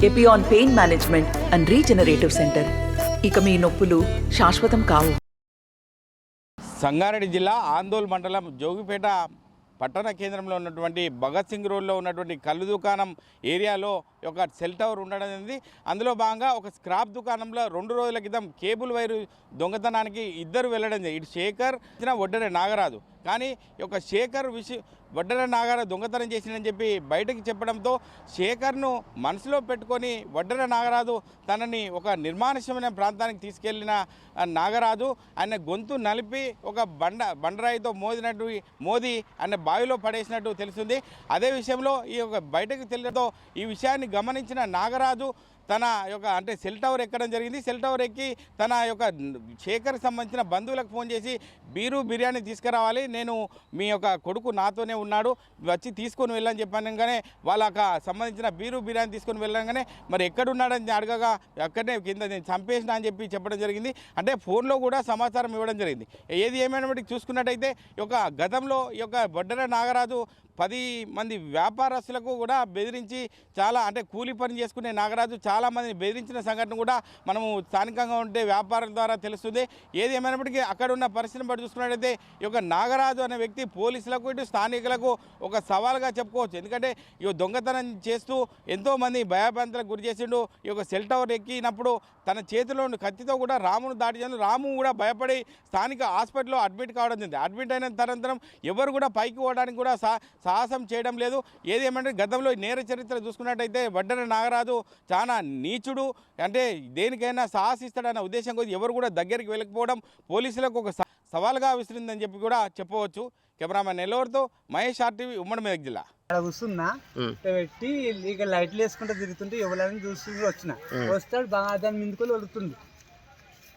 Epione pain management and regenerative centre. ఇక మీ నొప్పులు శాశ్వతం కావు. సంగారెడ్డి జిల్లా ఆందోళ్ మండలం జోగిపేట పట్టణ కేంద్రంలో ఉన్నటువంటి భగత్ సింగ్ రోడ్లో ఉన్నటువంటి కళ్ళు దుకాణం ఏరియాలో ఒక సెల్ టవర్ ఉండడం అనేది అందులో భాగంగా ఒక స్క్రాప్ దుకాణంలో 2 రోజుల క్రితం కేబుల్ వైరు దొంగతనానికి ఇద్దరు వెళ్ళడం జరిగింది. ఇటు శేఖర్ వడ్డెర నాగరాజు. కానీ ఒక శేఖర్ వడ్డెర నాగరాజు దొంగతనం చేసిందని చెప్పి బయటకు చెప్పడంతో శేఖర్ను మనసులో పెట్టుకొని వడ్డెర నాగరాజు తనని ఒక నిర్మానుష్యమైన ప్రాంతానికి తీసుకెళ్లిన నాగరాజు ఆయన గొంతు నలిపి ఒక బండరాయితో మోది ఆయన బావిలో పడేసినట్టు తెలుస్తుంది. అదే విషయంలో ఈ యొక్క బయటకు తెలియడంతో ఈ విషయాన్ని గమనించిన నాగరాజు తన యొక్క అంటే సెల్ టవర్ ఎక్కడం జరిగింది. సెల్ టవర్ ఎక్కి తన యొక్క శేఖర్కి సంబంధించిన బంధువులకు ఫోన్ చేసి బిర్యానీ తీసుకురావాలి, నేను మీ యొక్క కొడుకు నాతోనే ఉన్నాడు, వచ్చి తీసుకొని వెళ్ళని చెప్పానుగానే వాళ్ళకి సంబంధించిన బిర్యానీ తీసుకొని వెళ్ళగానే మరి ఎక్కడున్నాడని అడగగా అక్కడనే కింద నేను చంపేసిన అని చెప్పి చెప్పడం జరిగింది. అంటే ఫోన్లో కూడా సమాచారం ఇవ్వడం జరిగింది. ఏది ఏమైనప్పటికీ చూసుకున్నట్టయితే ఈ యొక్క గతంలో ఈ యొక్క వడ్డెర నాగరాజు 10 మంది వ్యాపారస్తులకు కూడా బెదిరించి చాలా అంటే కూలి పని చేసుకునే నాగరాజు చాలామందిని బెదిరించిన సంఘటన కూడా మనము స్థానికంగా ఉంటే వ్యాపారం ద్వారా తెలుస్తుంది. ఏది ఏమైనప్పటికీ అక్కడ ఉన్న పరిస్థితిని బట్టి చూసుకున్నట్టయితే ఈ యొక్క నాగరాజు అనే వ్యక్తి పోలీసులకు ఇటు స్థానికులకు ఒక సవాల్గా చెప్పుకోవచ్చు. ఎందుకంటే ఈ దొంగతనం చేస్తూ ఎంతోమంది భయభ్రాంతులకు గురి చేసిండు. ఈ యొక్క సెల్ టవర్ ఎక్కినప్పుడు తన చేతిలో కత్తితో కూడా రామును దాడి చేసి రాము కూడా భయపడి స్థానిక హాస్పిటల్లో అడ్మిట్ కావడం జరిగింది. అడ్మిట్ అయిన తరంతరం ఎవరు కూడా పైకి పోవడానికి కూడా సాహసం చేయడం లేదు. ఏది ఏమంటే గతంలో నేర చరిత్ర చూసుకున్నట్టయితే వడ్డెర నాగరాజు చాలా నీచుడు, అంటే దేనికైనా సాహసిస్తాడన్న ఉద్దేశం కొద్ది ఎవరు కూడా దగ్గరికి వెళ్ళకపోవడం పోలీసులకు ఒక సవాల్గా విసిరిందని చెప్పి కూడా చెప్పవచ్చు. కెమెరామెన్ నెల్లూరుతో మహేష్, RTV, ఉమ్మడి మెదక్ జిల్లా. అక్కడ కూర్చున్నా పెట్టి ఇక లైట్లు వేసుకుంటే తిరుగుతుంటే ఎవరైనా చూసి వచ్చిన వస్తాడు బాగా దాన్ని మిందుకొని వదులుతుంది.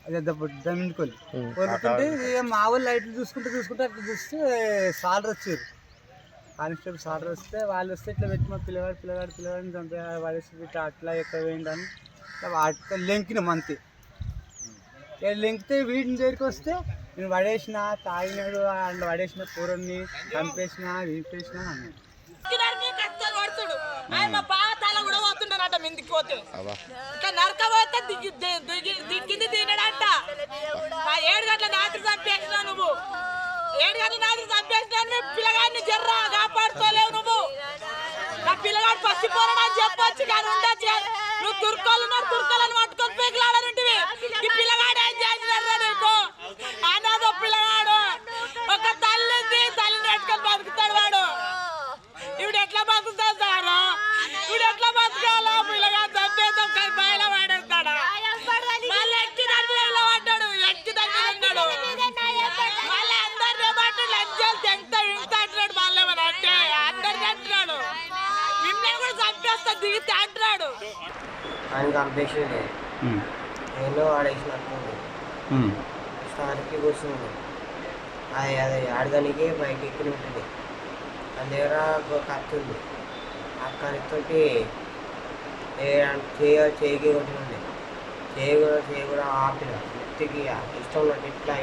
అదే దాన్ని మిందుకొని వదులుతుంటే మా వాళ్ళు లైట్లు చూసుకుంటే అట్లా చూస్తే సాలర్ వచ్చారు, కానిస్టేబుల్ సాలర్ వస్తే వాళ్ళు వస్తే ఇట్లా పెట్టి మా పిల్లగాడిని చంపే వాడేసి అట్లా ఎక్కడ వేయండి వాటితో లెంకిన మంతి లెంకితే వీటిని దగ్గరికి వస్తే నేను పడేసిన తాగినాడు అండ్ పడేసిన కూరని చంపేసిన వీపేసిన అన్నాడు. దిక్కింది తినడంట 7 గంటల రాత్రి చంపేసిన నువ్వు 7 గంటల రాత్రి చంపేసిన పిల్లగాడిని జర్రా కాపాడుకోలేవు నువ్వు. నా పిల్లగాడు పసిపోరాడని చెప్పొచ్చు కానీ ఉండొచ్చు. నువ్వు తుర్కోలని పట్టుకొని పేకలాడాలంటివి. ఈ పిల్లగాడు ఏం చేసినారా నీకు? అనాథ పిల్లగాడు, ఒక తల్లిని పెట్టుకొని బతుకుతాడు వాడు. ఇవిడు ఎట్లా బతుకుతాడు సారు? ఇవిడు ఎట్లా బతకాలా? పిల్లగాడు చంపేద్దాం కానీ బయట వాడేస్తాడా? మళ్ళీ ఎక్కి దాని మీద పడ్డాడు, ఎక్కి దాని మీద ఉన్నాడు. మళ్ళీ అందరినీ బట్టి లంచాలు తెంగుతాడు అంటున్నాడు. మళ్ళీ ఏమన్నా అంటే అందరిని అంటున్నాడు, మిమ్మల్ని కూడా చంపేస్తా దిగితే అంటున్నాడు. ఆయన చంపేసింది, నేను ఆడేసినట్టుంది. స్టార్కి కూర్చుంది, అది ఆడదానికి బయట ఎక్కి ఉంటుంది. దాని దగ్గర కత్తి ఉంది, ఆ కత్తితోటి చేయికి కొట్టినండి. చేయి కూడా ఆపిన వ్యక్తికి ఇష్టం ఉన్నట్టు ఇట్లా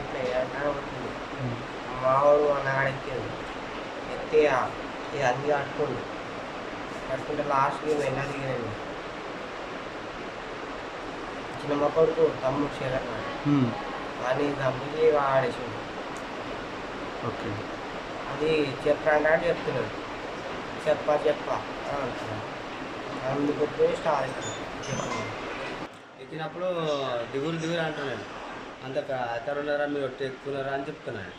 కొట్టింది. మావాడు అన్నగాడెక్కింది, ఎత్తి ఇది అన్ని కట్టుకుంటే లాస్ట్కి వెళ్ళా దిగినండి. చిన్న కొడుకు తమ్ముడు శేఖర్ అని చంపి ఆడేసిండు. ఓకే, అది చెప్పంటే చెప్తున్నాడు, చెప్ప అంటున్నాడు. అందుకు స్టార్ ఎక్కినప్పుడు దిగురు అంటున్నాడు. అంత అతను ఉన్నారా మీరు ఒట్టి ఎక్కుతున్నారా అని చెప్తున్నాడు.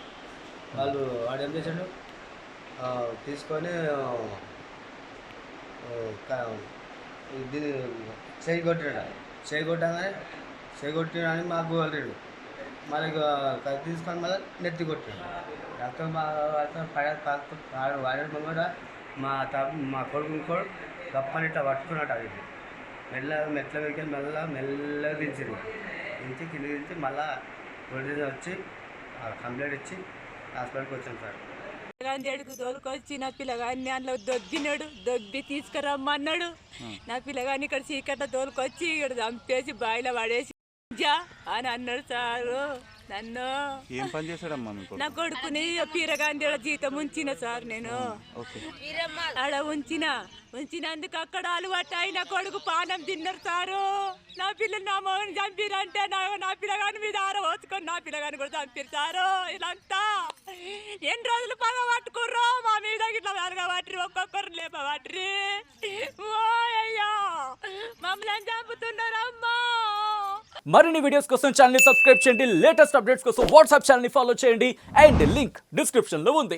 వాడు ఏం చేశాడు, తీసుకొని చేయి కొట్టాడు. చేయి కొట్టినని మాకు వెళ్ళాడు. మళ్ళీ తీసుకొని మళ్ళీ నెత్తి కొట్టాడు. రక్తం వాడే కూడా మా కొడుకు గప్పని ఇట్లా పట్టుకున్నాడు. అది మెట్ల వెక్కి మెల్లగా దించింది. కింద దించి మళ్ళీ పొలిటీషియన్ వచ్చి కంప్లైంట్ ఇచ్చి హాస్పిటల్కి వచ్చాను సార్. పిల్లగాడికి తోలుకొచ్చి నా పిల్లగాడిని అందులో దొబ్బి తీసుకురమ్మన్నాడు. నా పిల్లగాడిని ఇక్కడ చీకట్ల తోలుకొచ్చి ఇక్కడ చంపేసి బాయిలో పడేసి అని అన్నాడు సారు. నన్ను ఏం పని చేశాడమ్మా మీ కొడుకు? నా కొడుకుని పీరగాంధీల జీతం ఉంచిన సార్ నేను ఓకే. ఆడ ఉంచినందుకు అక్కడ అలవాటు అయిన కొడుకు పానం తిన్నారు సారు. నా పిల్లలు నా మగని చంపిరంటే నా పిల్లగాని మీద ఆరవచ్చుకొని నా పిల్లగాని కూడా చంపారు సారు. ఇదంతా ఎన్ని రోజులు పగ పట్టుకుర్రో మా మీద ఇట్లా వెలగబట్టి ఒక్కొక్కరు లేపబట్టి. ఓ అయ్యా మమ్మల్ని చంపుతున్నారమ్మా. మరిన్ని వీడియోస్ కోసం ఛానల్ ని సబ్స్క్రైబ్ చేయండి. లేటెస్ట్ అప్డేట్స్ కోసం వాట్సాప్ ఛానల్ ని ఫాలో చేయండి. అండ్ లింక్ డిస్క్రిప్షన్ లో ఉంది.